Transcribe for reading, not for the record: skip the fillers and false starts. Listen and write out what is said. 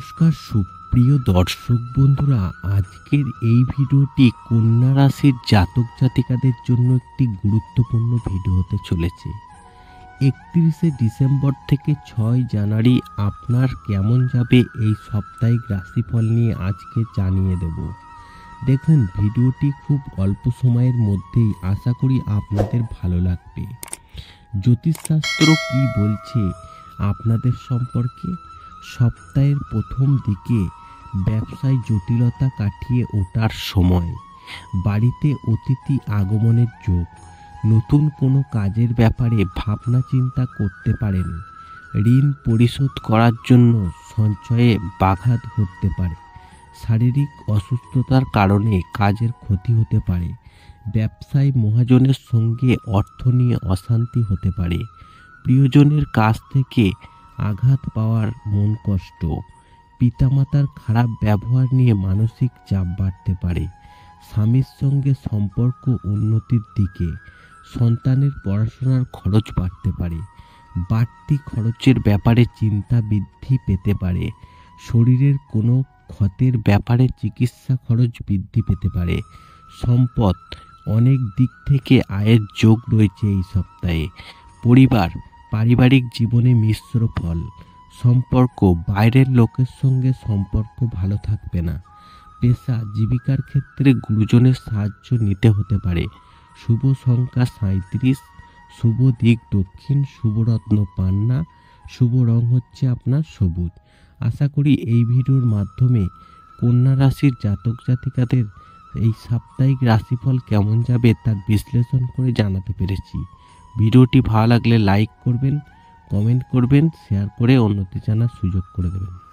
নমস্কার সুপ্রিয় দর্শক বন্ধুরা, আজকের এই ভিডিওটি কন্যা রাশির জাতক জাতিকাদের জন্য একটি গুরুত্বপূর্ণ ভিডিও হতে চলেছে। 31শে ডিসেম্বর থেকে 6 জানুয়ারি আপনার কেমন যাবে এই সাপ্তাহিক রাশিফল নিয়ে আজকে জানিয়ে দেব। দেখুন, ভিডিওটি খুব অল্প সময়ের মধ্যেই আশা করি আপনাদের ভালো লাগবে। জ্যোতিষশাস্ত্র কি বলছে আপনাদের সম্পর্কে? সপ্তাহের প্রথম দিকে ব্যবসায় জটিলতা কাটিয়ে ওঠার সময়, বাড়িতে অতিথি আগমনের যোগ, নতুন কোনো কাজের ব্যাপারে ভাবনা চিন্তা করতে পারেন। ঋণ পরিশোধ করার জন্য সঞ্চয়ে ব্যাঘাত ঘটতে পারে। শারীরিক অসুস্থতার কারণে কাজের ক্ষতি হতে পারে। ব্যবসায় মহাজনের সঙ্গে অর্থ নিয়ে অশান্তি হতে পারে। প্রিয়জনের কাছ থেকে আঘাত পাওয়ার মন কষ্ট। পিতামাতার খারাপ ব্যবহার নিয়ে মানসিক চাপ বাড়তে পারে। স্বামীর সঙ্গে সম্পর্ক উন্নতির দিকে। সন্তানের পড়াশোনার খরচ বাড়তে পারে। বাড়তি খরচের ব্যাপারে চিন্তা বৃদ্ধি পেতে পারে। শরীরের কোনো ক্ষতের ব্যাপারে চিকিৎসা খরচ বৃদ্ধি পেতে পারে। সম্পদ, অনেক দিক থেকে আয়ের যোগ রয়েছে এই সপ্তাহে। পরিবার, পারিবারিক জীবনে মিশ্র ফল। সম্পর্ক, বাইরের লোকের সঙ্গে সম্পর্ক ভালো থাকবে না। পেশা, জীবিকার ক্ষেত্রে গুরুজনের সাহায্য নিতে হতে পারে। শুভ সংখ্যা 37, শুভ দিক দক্ষিণ, শুভ রত্ন পান্না, শুভ রং হচ্ছে আপনার সবুজ। আশা করি এই ভিডিওর মাধ্যমে কন্যা রাশির জাতক জাতিকাদের এই সাপ্তাহিক রাশিফল কেমন যাবে তার বিশ্লেষণ করে জানাতে পেরেছি। ভিডিওটি ভালো লাগলে লাইক করবেন, কমেন্ট করবেন, শেয়ার করে অন্যদের জানার সুযোগ করে দেবেন।